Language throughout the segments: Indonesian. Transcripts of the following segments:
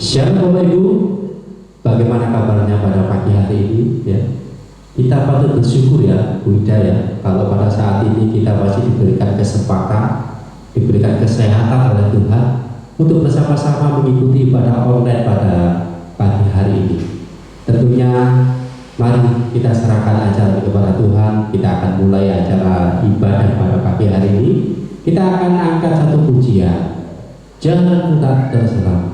Shalom Bapak Ibu, bagaimana kabarnya pada pagi hari ini? Ya, kita patut bersyukur ya, Bu Ida ya, kalau pada saat ini kita masih diberikan kesempatan, diberikan kesehatan oleh Tuhan untuk bersama-sama mengikuti ibadah online pada pagi hari ini. Tentunya mari kita serahkan acara kepada Tuhan. Kita akan mulai acara ibadah pada pagi hari ini. Kita akan angkat satu pujian, Jangan Mudah Terselami.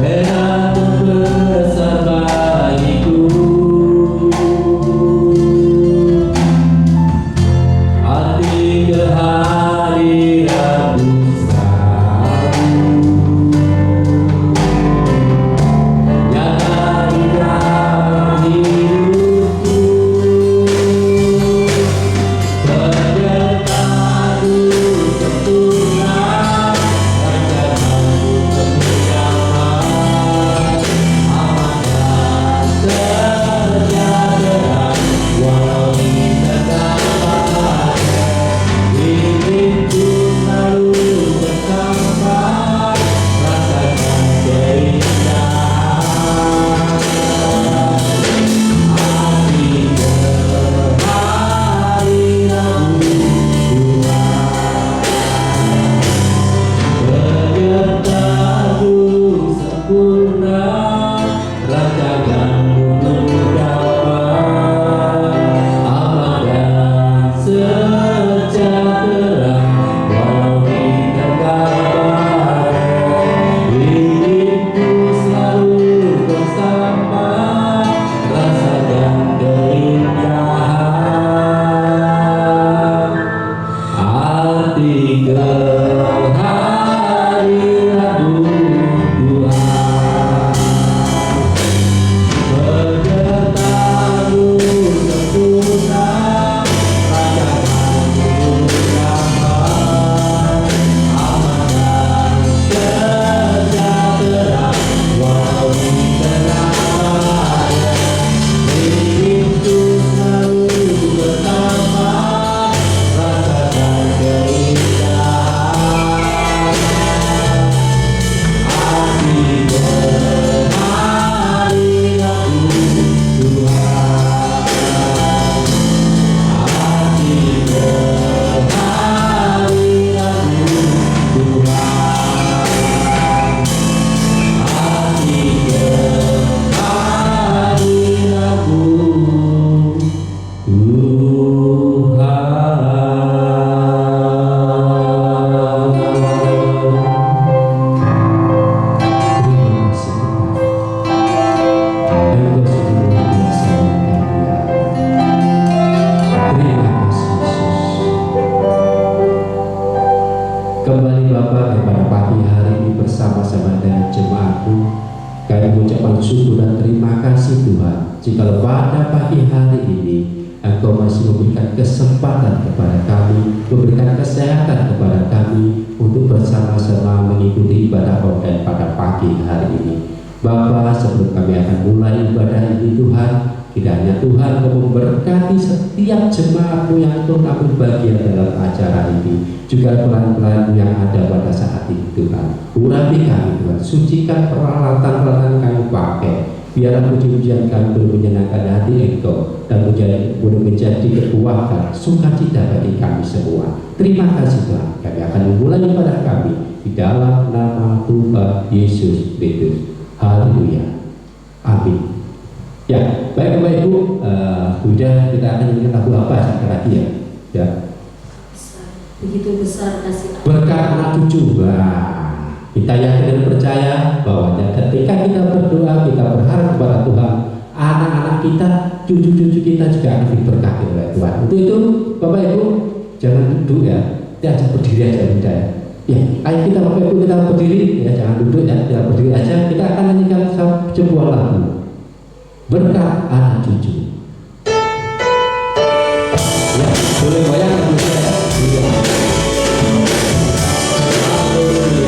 Era kami. Kami mengucapkan syukur dan terima kasih Tuhan, jika pada pagi hari ini Engkau masih memberikan kesempatan kepada kami, memberikan kesehatan kepada kami untuk bersama-sama mengikuti ibadah online pada pagi hari ini. Bapa, sebelum kami akan mulai ibadah ini Tuhan, kiranya Tuhan memberkati setiap jemaat-Mu yang turut ambil bagian dalam acara ini, juga pelayan-pelayan yang ada pada saat ini Tuhan. Urapi kami Tuhan, sucikan peralatan-peralatan kami pakai, biarlah puji-pujian kami boleh menyenangkan hati Engkau dan boleh menjadi kekuatan sukacita bagi kami semua. Terima kasih Tuhan. Kami akan memulai ibadah kami di dalam nama Tuhan Yesus Kristus. Haleluya. Amin. Ya, baik Bapak Ibu, sudah kita akan nyanyikan lagu apa sebentar lagi ya? Ya. Begitu besar kasih Berkat anak cucu. Nah, kita yakin dan percaya bahwa ketika kita berdoa, kita berharap kepada Tuhan, anak-anak kita, cucu-cucu kita juga akan diberkati oleh Tuhan. Untuk itu, Bapak Ibu, jangan duduk ya, jangan berdiri aja udah ya. Ya, ayo kita Bapak Ibu kita berdiri ya, jangan duduk ya, kita berdiri aja. Kita akan nyanyikan sebuah lagu. Berkat anak cucu. Ya, boleh goyang lagu saya. Iya. Haleluya.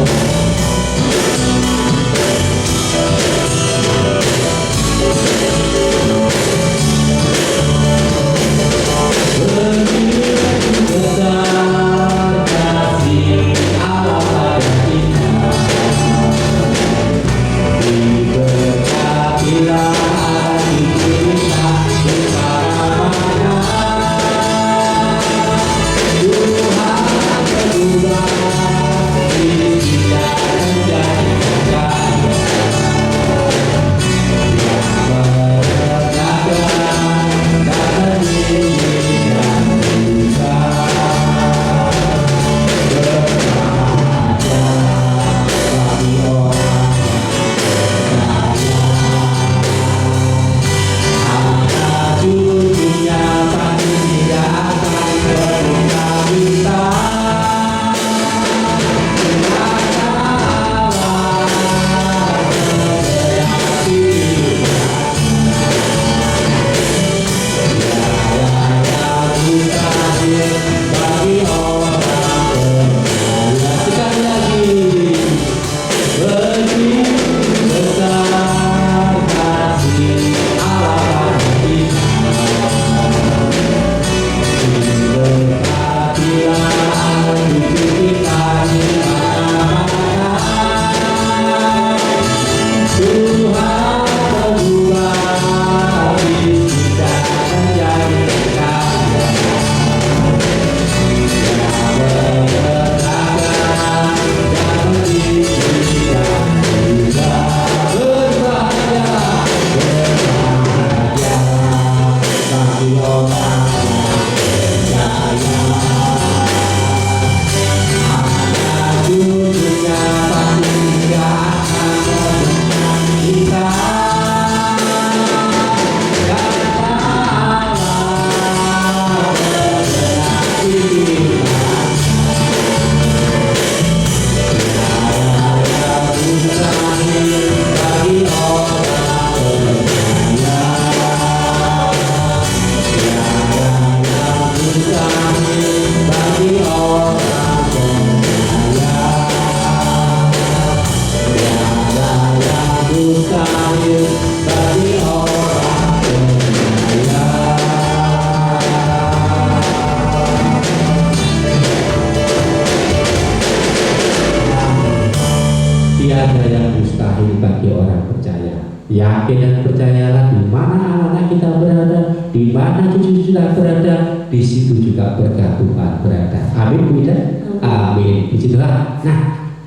Tiada yang mustahil bagi orang percaya. Yakin dan percayalah, di mana anak-anak kita berada, di mana cucu kita berada, di situ juga berkat Tuhan berada. Amin, Bu Ida. Amin. Puji Tuhan. Nah,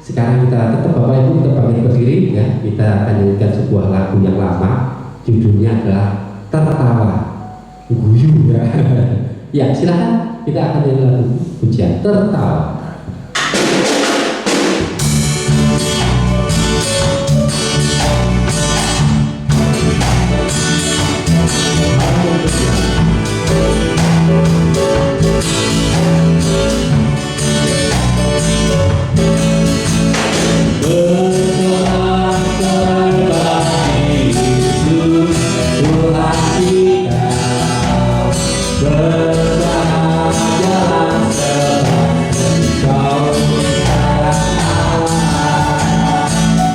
sekarang kita tetap Bapak Ibu kita pamit berdiri ya. Kita akan nyanyikan sebuah lagu yang lama. Judulnya adalah Tertawa Guyu ya. Ya, silakan kita akan nyanyikan lagu pujian Tertawa. Bersorak-sorak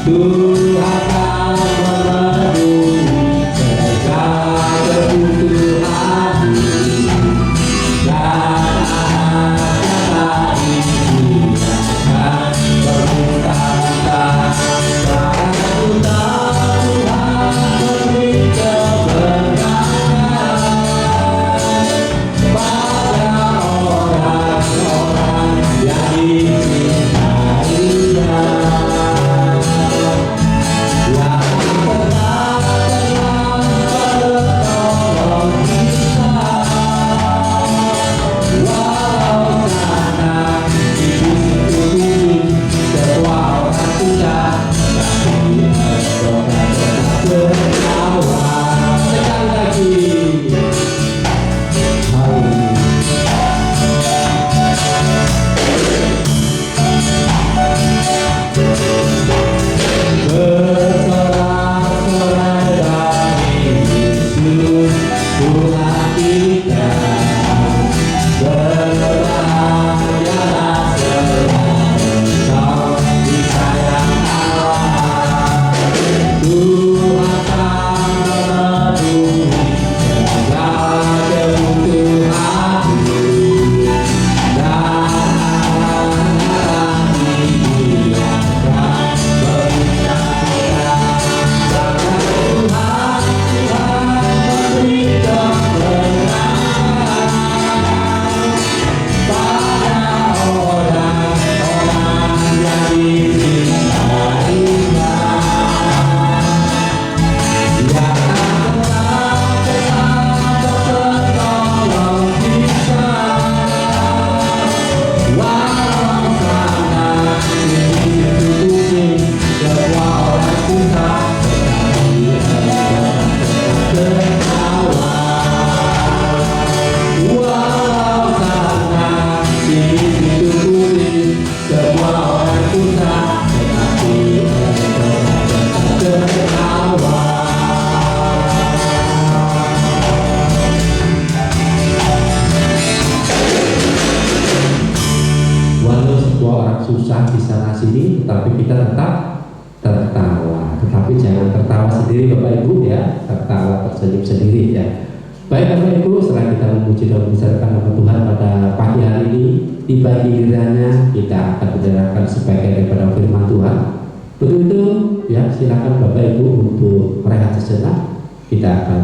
Tuhan akan memenuhi segala kebutuhan dan anak-anak ini akan berminta-minta. Karena Tuhan memberi keberkatan pada orang-orang yang dicintainya. Susah di sana sini, tetapi kita tetap tertawa. Tetapi jangan tertawa sendiri Bapak Ibu ya, tertawa tersenyum sendiri ya. Baik Bapak Ibu, setelah kita memuji dan membesarkan nama Tuhan pada pagi hari ini, tiba gilirannya kita akan mendengarkan sebagian daripada firman Tuhan. Untuk itu ya, silakan Bapak Ibu untuk merehat sejenak. Kita akan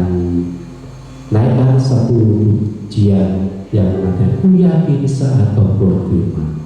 naikkan satu pujian yang ada Ku yakin saat Kau berfirman.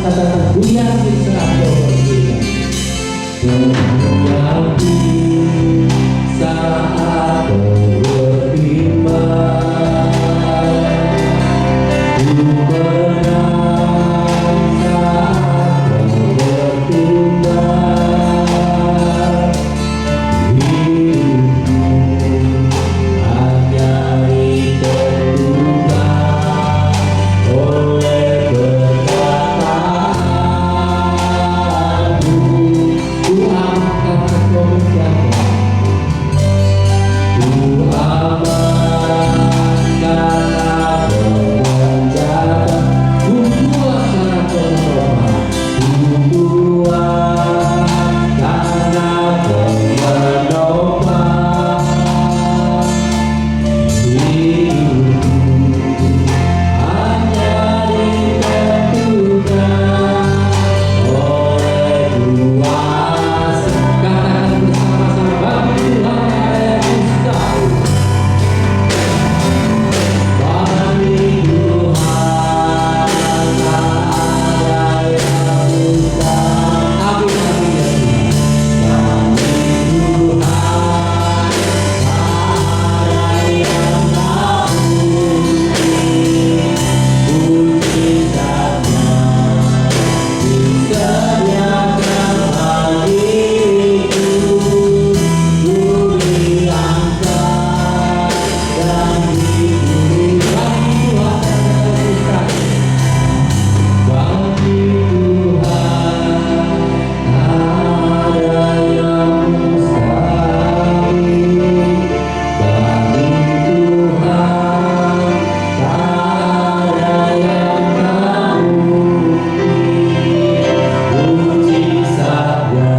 katakan ku yakin 100% terjadi saat kau beriman. Ku menang saat kau bertindak. Hidupku hanya ditentukan oleh perkataanmu. Ku amankan kau menjaga. Ku amankan kau menjaga. Ku kuat karena kau menolong. Ku kuat karena kau menopang. Hidupku hanya ditentukan oleh kuasa. Katakan bersama-sama, bagi Tuhan ada yang mustahil. Bagi Tuhan ada yang mustahil. Amin, amin, ya Tuhan. Bagi Tuhan ada yang tak mungkin. Puji saja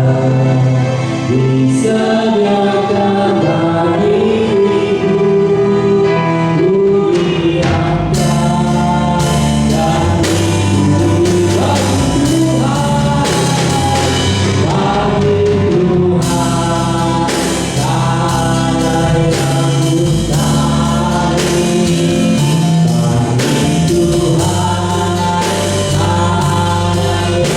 disediakan bagiku. Ku diangkat dan diberi. Bagi Tuhan ada yang mustahil. Bagi Tuhan ada yang tak mungkin. Puji saja disediakan bagiku. Ku diangkat dan diberi. Bagi Tuhan ada yang mustahil. Bagi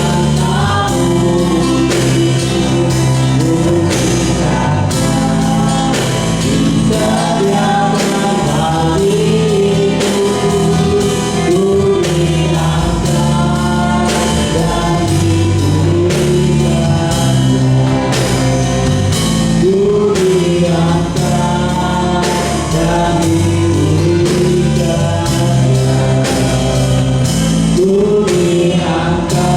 Tuhan ada yang tak mungkin. Puji saja disediakan bagiku. Ku diangkat dan diberikannya. Ku diangkat dan diberikannya.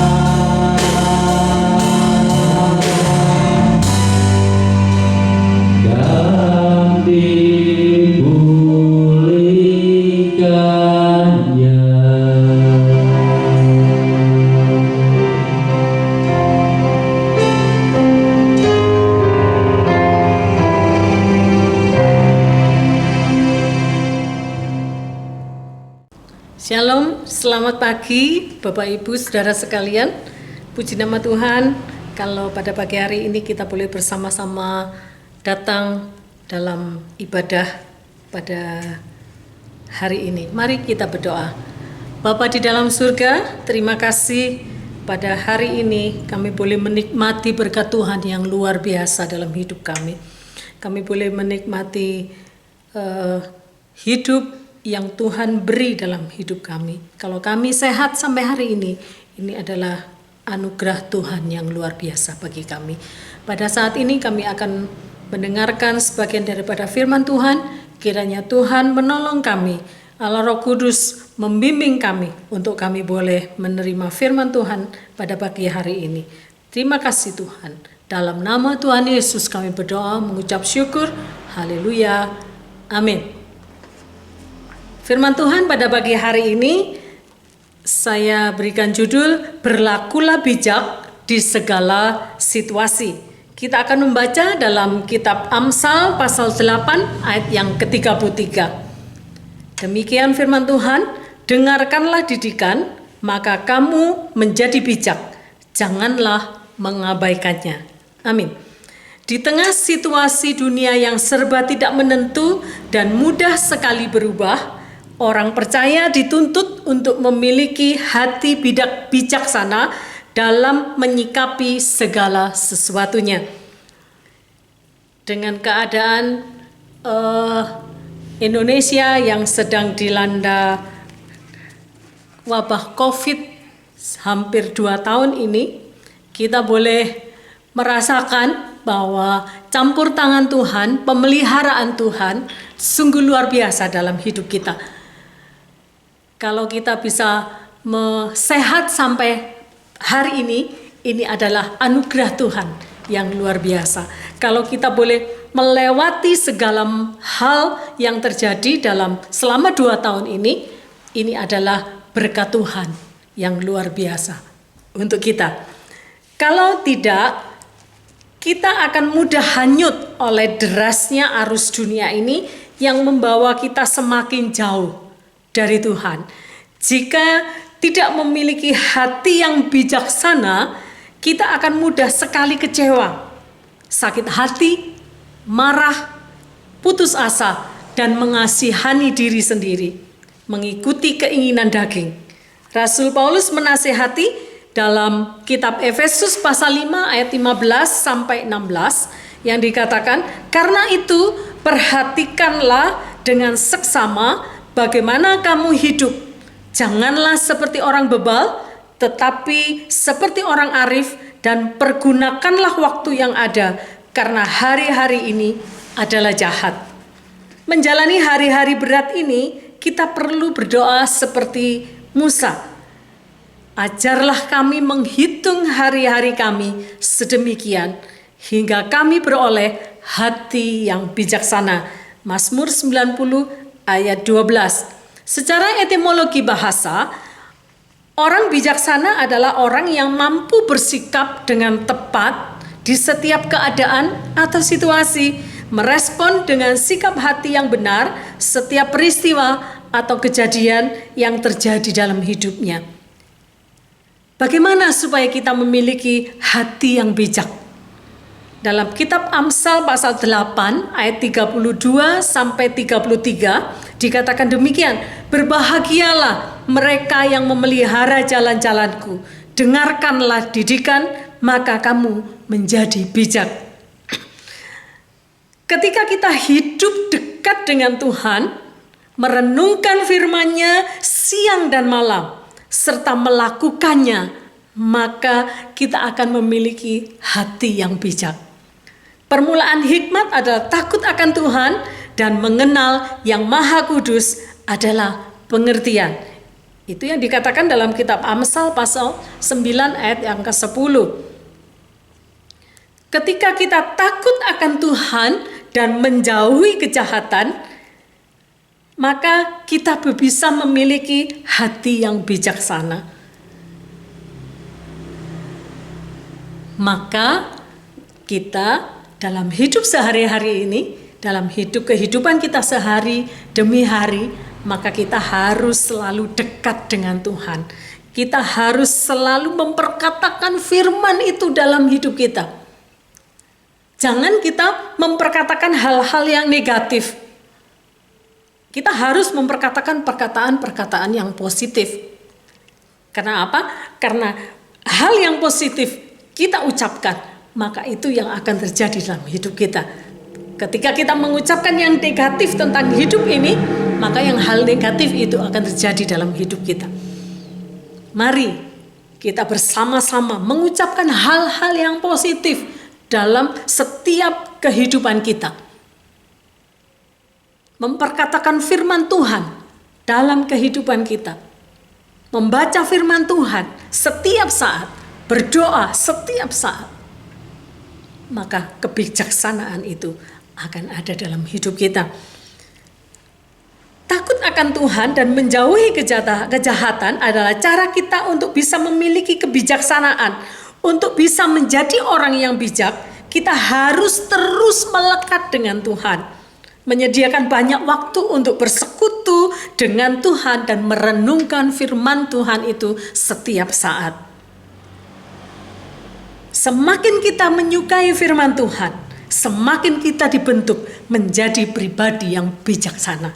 Ku diangkat dan dipulihkannya. Shalom, selamat pagi Bapak Ibu Saudara sekalian. Puji nama Tuhan, kalau pada pagi hari ini kita boleh bersama-sama datang dalam ibadah pada hari ini. Mari kita berdoa. Bapa di dalam surga, terima kasih pada hari ini kami boleh menikmati berkat Tuhan yang luar biasa dalam hidup kami. Kami boleh menikmati hidup yang Tuhan beri dalam hidup kami. Kalau kami sehat sampai hari ini adalah anugerah Tuhan yang luar biasa bagi kami. Pada saat ini kami akan mendengarkan sebagian daripada firman Tuhan. Kiranya Tuhan menolong kami, Allah Roh Kudus membimbing kami untuk kami boleh menerima firman Tuhan pada pagi hari ini. Terima kasih Tuhan. Dalam nama Tuhan Yesus kami berdoa, mengucap syukur. Haleluya. Amin. Firman Tuhan pada pagi hari ini saya berikan judul Berlakulah bijak di segala situasi. Kita akan membaca dalam kitab Amsal pasal 8 ayat yang ke-33. Demikian firman Tuhan, dengarkanlah didikan, maka kamu menjadi bijak, janganlah mengabaikannya. Amin. Di tengah situasi dunia yang serba tidak menentu dan mudah sekali berubah, Orang percaya dituntut untuk memiliki hati bijaksana dalam menyikapi segala sesuatunya. Dengan keadaan Indonesia yang sedang dilanda wabah COVID hampir 2 tahun ini, kita boleh merasakan bahwa campur tangan Tuhan, pemeliharaan Tuhan sungguh luar biasa dalam hidup kita. Kalau kita bisa sehat sampai hari ini adalah anugerah Tuhan yang luar biasa. Kalau kita boleh melewati segala hal yang terjadi selama 2 tahun ini adalah berkat Tuhan yang luar biasa untuk kita. Kalau tidak, kita akan mudah hanyut oleh derasnya arus dunia ini yang membawa kita semakin jauh dari Tuhan. Jika tidak memiliki hati yang bijaksana, kita akan mudah sekali kecewa, sakit hati, marah, putus asa, dan mengasihani diri sendiri, mengikuti keinginan daging. Rasul Paulus menasihati dalam kitab Efesus pasal 5 ayat 15 sampai 16 yang dikatakan, "Karena itu perhatikanlah dengan seksama bagaimana kamu hidup. Janganlah seperti orang bebal, tetapi seperti orang arif, dan pergunakanlah waktu yang ada, karena hari-hari ini adalah jahat." Menjalani hari-hari berat ini, kita perlu berdoa seperti Musa. "Ajarlah kami menghitung hari-hari kami sedemikian, hingga kami beroleh hati yang bijaksana." Mazmur 90 ayat 12. Secara etimologi bahasa, orang bijaksana adalah orang yang mampu bersikap dengan tepat di setiap keadaan atau situasi, merespon dengan sikap hati yang benar setiap peristiwa atau kejadian yang terjadi dalam hidupnya. Bagaimana supaya kita memiliki hati yang bijak? Dalam kitab Amsal pasal 8 ayat 32 sampai 33 dikatakan demikian, "Berbahagialah mereka yang memelihara jalan-jalanku, dengarkanlah didikan, maka kamu menjadi bijak." Ketika kita hidup dekat dengan Tuhan, merenungkan firman-Nya siang dan malam, serta melakukannya, maka kita akan memiliki hati yang bijak. Permulaan hikmat adalah takut akan Tuhan, dan mengenal yang Maha Kudus adalah pengertian. Itu yang dikatakan dalam kitab Amsal pasal 9 ayat yang ke-10. Ketika kita takut akan Tuhan dan menjauhi kejahatan, maka kita bisa memiliki hati yang bijaksana. Maka kita dalam hidup sehari-hari ini, dalam kehidupan kita sehari demi hari, maka kita harus selalu dekat dengan Tuhan. Kita harus selalu memperkatakan firman itu dalam hidup kita. Jangan kita memperkatakan hal-hal yang negatif. Kita harus memperkatakan perkataan-perkataan yang positif. Karena apa? Karena hal yang positif kita ucapkan, maka itu yang akan terjadi dalam hidup kita. Ketika kita mengucapkan yang negatif tentang hidup ini, maka yang hal negatif itu akan terjadi dalam hidup kita. Mari kita bersama-sama mengucapkan hal-hal yang positif dalam setiap kehidupan kita. Memperkatakan firman Tuhan dalam kehidupan kita. Membaca firman Tuhan setiap saat, berdoa setiap saat. Maka kebijaksanaan itu akan ada dalam hidup kita. Takut akan Tuhan dan menjauhi kejahatan adalah cara kita untuk bisa memiliki kebijaksanaan. Untuk bisa menjadi orang yang bijak, kita harus terus melekat dengan Tuhan. Menyediakan banyak waktu untuk bersekutu dengan Tuhan dan merenungkan firman Tuhan itu setiap saat. Semakin kita menyukai firman Tuhan, semakin kita dibentuk menjadi pribadi yang bijaksana.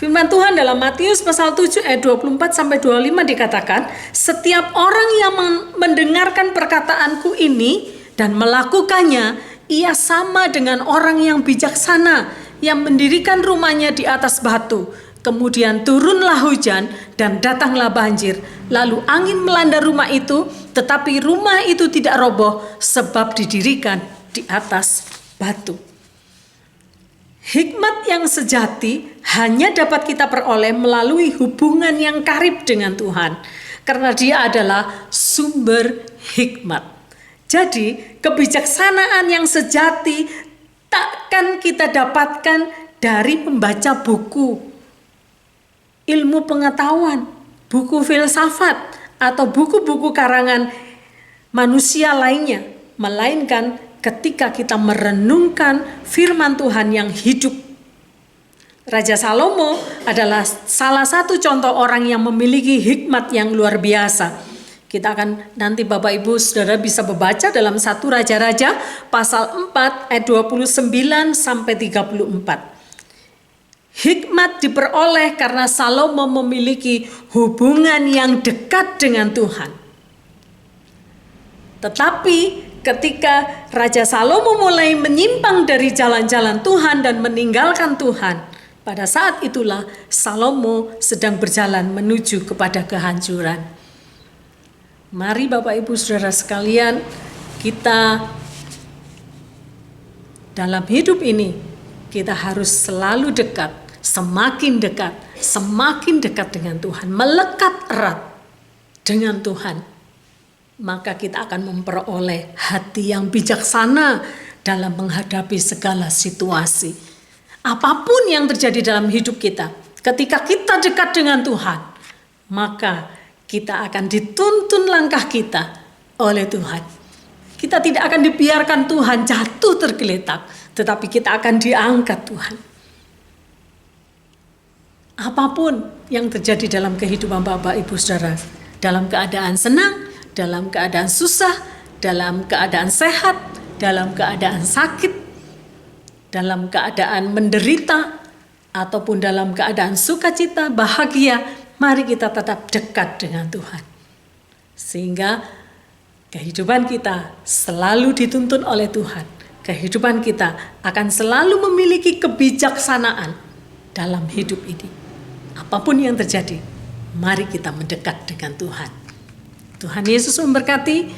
Firman Tuhan dalam Matius pasal 7 ayat 24 sampai 25 dikatakan, setiap orang yang mendengarkan perkataanku ini dan melakukannya, ia sama dengan orang yang bijaksana yang mendirikan rumahnya di atas batu. Kemudian turunlah hujan dan datanglah banjir. Lalu angin melanda rumah itu, tetapi rumah itu tidak roboh sebab didirikan di atas batu. Hikmat yang sejati hanya dapat kita peroleh melalui hubungan yang karib dengan Tuhan, karena Dia adalah sumber hikmat. Jadi, kebijaksanaan yang sejati takkan kita dapatkan dari membaca buku ilmu pengetahuan, buku filsafat, atau buku-buku karangan manusia lainnya, melainkan ketika kita merenungkan firman Tuhan yang hidup. Raja Salomo adalah salah satu contoh orang yang memiliki hikmat yang luar biasa. Kita akan nanti Bapak Ibu Saudara bisa membaca dalam 1 Raja-Raja pasal 4 ayat 29 sampai 34. Hikmat diperoleh karena Salomo memiliki hubungan yang dekat dengan Tuhan. Tetapi ketika Raja Salomo mulai menyimpang dari jalan-jalan Tuhan dan meninggalkan Tuhan, pada saat itulah Salomo sedang berjalan menuju kepada kehancuran. Mari Bapak Ibu Saudara sekalian, kita dalam hidup ini kita harus selalu dekat, semakin dekat dengan Tuhan, melekat erat dengan Tuhan. Maka kita akan memperoleh hati yang bijaksana dalam menghadapi segala situasi. Apapun yang terjadi dalam hidup kita, ketika kita dekat dengan Tuhan, maka kita akan dituntun langkah kita oleh Tuhan. Kita tidak akan dibiarkan Tuhan jatuh tergeletak, tetapi kita akan diangkat Tuhan. Apapun yang terjadi dalam kehidupan Bapak Ibu Saudara, dalam keadaan senang, dalam keadaan susah, dalam keadaan sehat, dalam keadaan sakit, dalam keadaan menderita, ataupun dalam keadaan sukacita, bahagia, mari kita tetap dekat dengan Tuhan. Sehingga kehidupan kita selalu dituntun oleh Tuhan. Kehidupan kita akan selalu memiliki kebijaksanaan dalam hidup ini. Apapun yang terjadi, mari kita mendekat dengan Tuhan. Tuhan Yesus memberkati.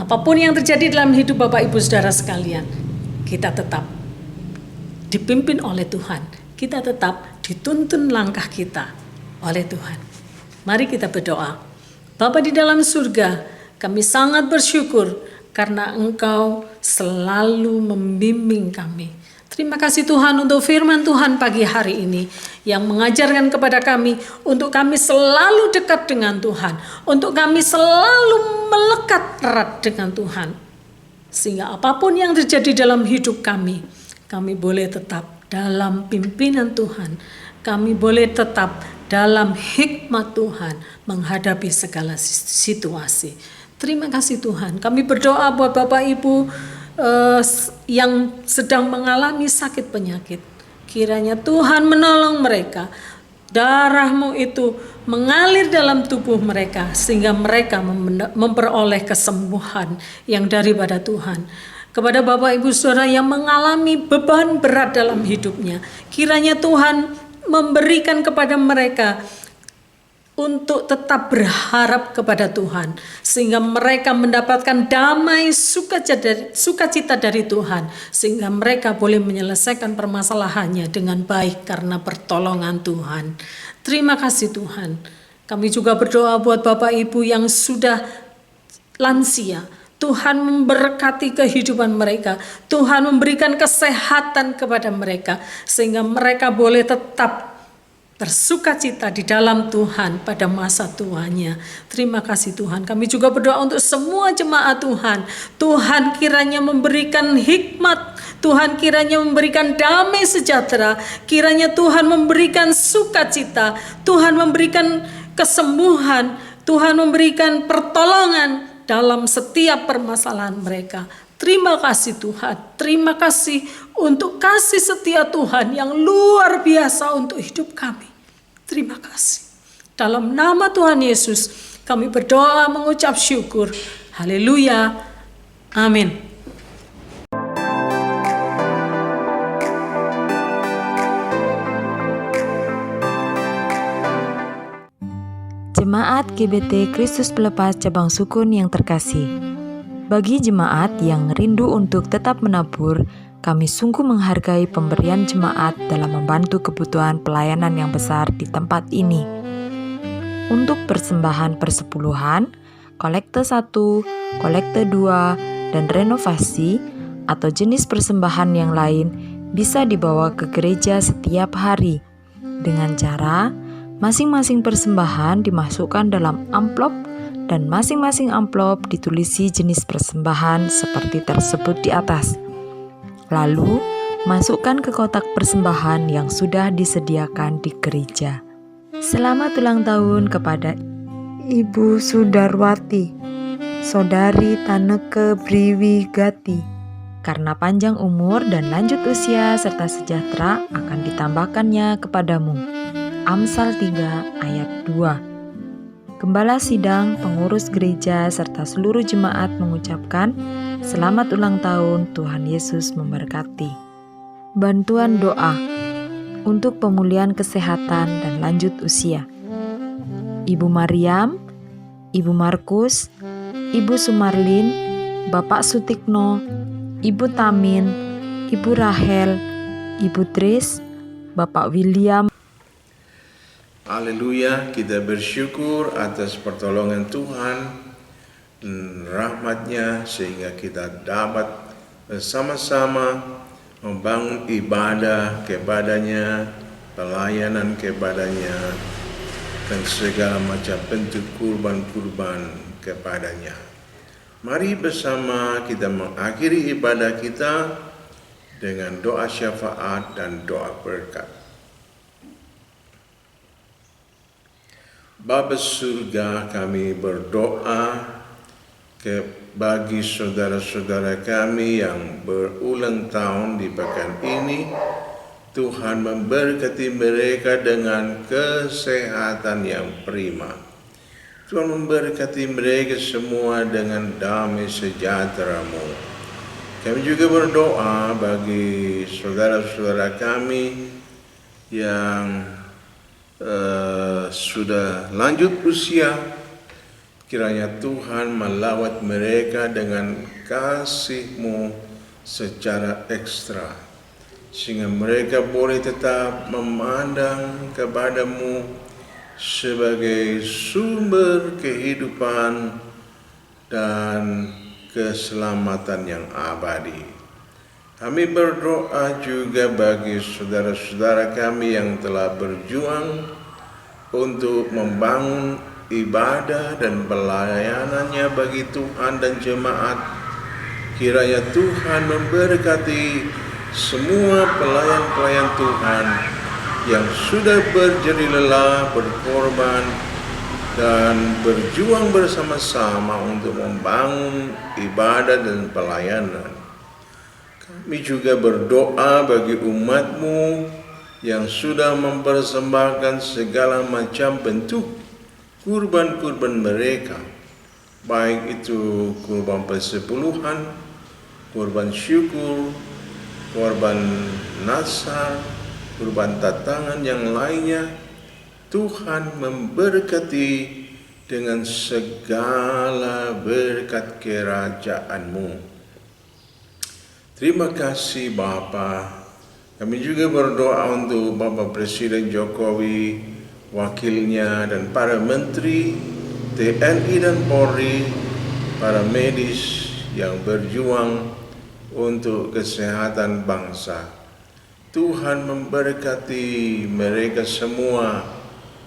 Apapun yang terjadi dalam hidup Bapak Ibu Saudara sekalian, kita tetap dipimpin oleh Tuhan. Kita tetap dituntun langkah kita oleh Tuhan. Mari kita berdoa. Bapa di dalam surga, kami sangat bersyukur karena Engkau selalu membimbing kami. Terima kasih Tuhan untuk firman Tuhan pagi hari ini yang mengajarkan kepada kami untuk kami selalu dekat dengan Tuhan, untuk kami selalu melekat erat dengan Tuhan. Sehingga apapun yang terjadi dalam hidup kami boleh tetap dalam pimpinan Tuhan, kami boleh tetap dalam hikmat Tuhan menghadapi segala situasi. Terima kasih Tuhan. Kami berdoa buat Bapak Ibu yang sedang mengalami sakit penyakit. Kiranya Tuhan menolong mereka. Darah-Mu itu mengalir dalam tubuh mereka sehingga mereka memperoleh kesembuhan yang daripada Tuhan. Kepada Bapak Ibu Saudara yang mengalami beban berat dalam hidupnya, kiranya Tuhan memberikan kepada mereka untuk tetap berharap kepada Tuhan, sehingga mereka mendapatkan damai sukacita dari Tuhan, sehingga mereka boleh menyelesaikan permasalahannya dengan baik karena pertolongan Tuhan. Terima kasih Tuhan. Kami juga berdoa buat Bapak Ibu yang sudah lansia. Tuhan memberkati kehidupan mereka. Tuhan memberikan kesehatan kepada mereka, sehingga mereka boleh tetap bersukacita di dalam Tuhan pada masa tuanya. Terima kasih Tuhan. Kami juga berdoa untuk semua jemaat Tuhan. Tuhan kiranya memberikan hikmat, Tuhan kiranya memberikan damai sejahtera, kiranya Tuhan memberikan sukacita, Tuhan memberikan kesembuhan, Tuhan memberikan pertolongan dalam setiap permasalahan mereka. Terima kasih Tuhan. Terima kasih untuk kasih setia Tuhan yang luar biasa untuk hidup kami. Terima kasih. Dalam nama Tuhan Yesus, kami berdoa mengucap syukur. Haleluya. Amin. Jemaat GBT Kristus Pelepas Cabang Sukun yang terkasih, bagi jemaat yang rindu untuk tetap menabur, kami sungguh menghargai pemberian jemaat dalam membantu kebutuhan pelayanan yang besar di tempat ini. Untuk persembahan persepuluhan, kolekte 1, kolekte 2, dan renovasi atau jenis persembahan yang lain bisa dibawa ke gereja setiap hari dengan cara masing-masing persembahan dimasukkan dalam amplop dan masing-masing amplop ditulisi jenis persembahan seperti tersebut di atas. Lalu, masukkan ke kotak persembahan yang sudah disediakan di gereja. Selamat ulang tahun kepada Ibu Sudarwati, Saudari Taneke Briwigati. Karena panjang umur dan lanjut usia serta sejahtera akan ditambahkannya kepadamu. Amsal 3 ayat 2. Gembala sidang, pengurus gereja, serta seluruh jemaat mengucapkan selamat ulang tahun, Tuhan Yesus memberkati. Bantuan doa untuk pemulihan kesehatan dan lanjut usia. Ibu Mariam, Ibu Markus, Ibu Sumarlin, Bapak Sutikno, Ibu Tamin, Ibu Rahel, Ibu Tris, Bapak William. Haleluya, kita bersyukur atas pertolongan Tuhan dan rahmat-Nya sehingga kita dapat bersama-sama membangun ibadah kepadanya, pelayanan kepadanya, dan segala macam bentuk kurban-kurban kepadanya. Mari bersama kita mengakhiri ibadah kita dengan doa syafaat dan doa berkat. Bapa surga, kami berdoa bagi saudara-saudara kami yang berulang tahun di pekan ini. Tuhan memberkati mereka dengan kesehatan yang prima. Tuhan memberkati mereka semua dengan damai sejahtera-Mu. Kami juga berdoa bagi saudara-saudara kami yang sudah lanjut usia, kiranya Tuhan melawat mereka dengan kasih-Mu secara ekstra, sehingga mereka boleh tetap memandang kepada-Mu sebagai sumber kehidupan dan keselamatan yang abadi. Kami berdoa juga bagi saudara-saudara kami yang telah berjuang untuk membangun ibadah dan pelayanannya bagi Tuhan dan jemaat. Kiranya Tuhan memberkati semua pelayan-pelayan Tuhan yang sudah berjeri lelah, berkorban, dan berjuang bersama-sama untuk membangun ibadah dan pelayanan. Kami juga berdoa bagi umat-Mu yang sudah mempersembahkan segala macam bentuk kurban-kurban mereka, baik itu kurban persepuluhan, kurban syukur, kurban nasar, kurban tatangan yang lainnya. Tuhan memberkati dengan segala berkat kerajaan-Mu. Terima kasih Bapa. Kami juga berdoa untuk Bapak Presiden Jokowi, wakilnya, dan para menteri, TNI dan Polri, para medis yang berjuang untuk kesehatan bangsa. Tuhan memberkati mereka semua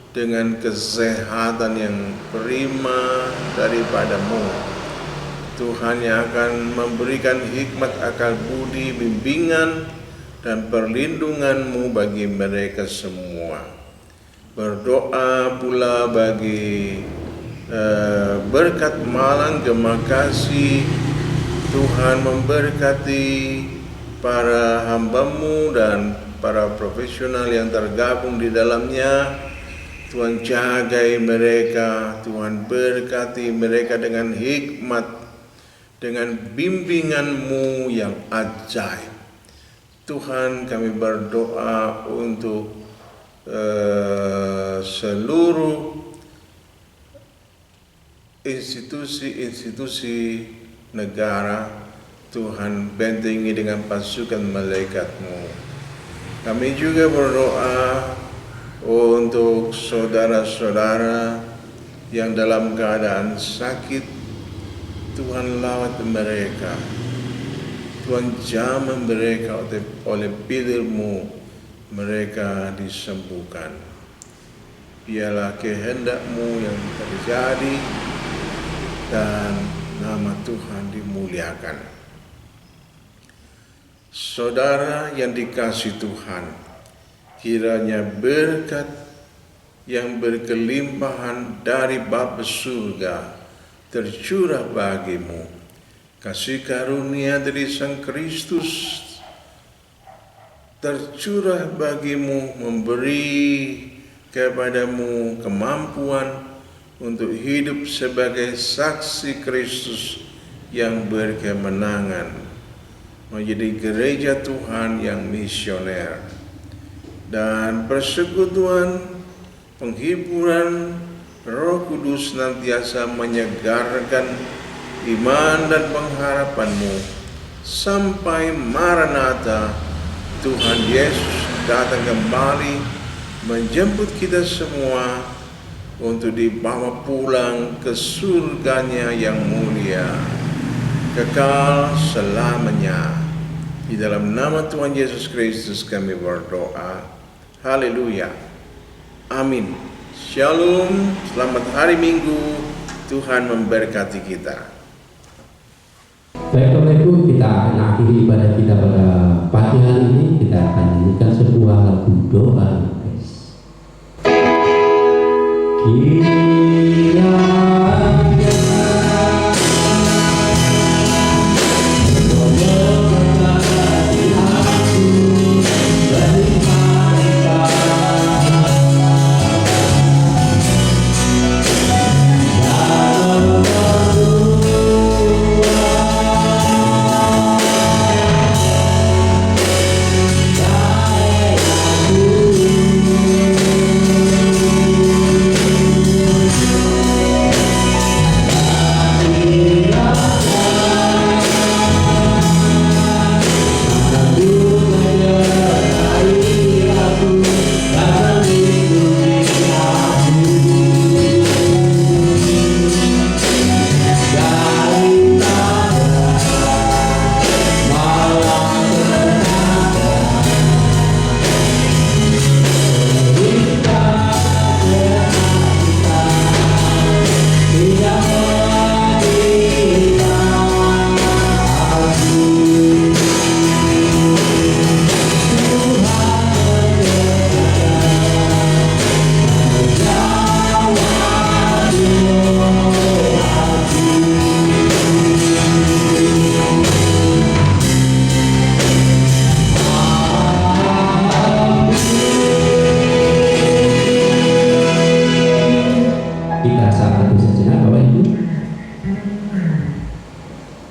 dengan kesehatan yang prima daripada-Mu. Tuhan yang akan memberikan hikmat, akal budi, bimbingan, dan perlindungan-Mu bagi mereka semua. Berdoa pula bagi berkat Malang Gemakasih. Tuhan memberkati para hamba-Mu dan para profesional yang tergabung di dalamnya. Tuhan jagai mereka, Tuhan berkati mereka dengan hikmat, dengan bimbingan-Mu yang ajaib. Tuhan, kami berdoa untuk seluruh institusi-institusi negara. Tuhan bentengi dengan pasukan malaikat-Mu. Kami juga berdoa untuk saudara-saudara yang dalam keadaan sakit. Tuhan lawat mereka, Tuhan jamah mereka oleh pilih-Mu, mereka disembuhkan. Biarlah kehendak-Mu yang terjadi dan nama Tuhan dimuliakan. Saudara yang dikasihi Tuhan, kiranya berkat yang berkelimpahan dari Bapa surga tercurah bagimu. Kasih karunia dari Sang Kristus tercurah bagimu, memberi kepadamu kemampuan untuk hidup sebagai saksi Kristus yang berkemenangan, menjadi gereja Tuhan yang misioner. Dan persekutuan penghiburan Roh Kudus senantiasa menyegarkan iman dan pengharapan-Mu sampai Maranatha, Tuhan Yesus datang kembali menjemput kita semua untuk dibawa pulang ke surganya yang mulia, kekal selamanya. Di dalam nama Tuhan Yesus Kristus kami berdoa. Haleluya. Amin. Shalom. Selamat hari Minggu. Tuhan memberkati kita. Baik Bapak Ibu, kita akan akhiri ibadah kita pada pagi hari ini. Kita akan nyanyikan sebuah lagu doa.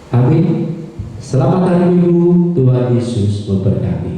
Amin. Selamat hari Minggu, Tuhan Yesus memberkati.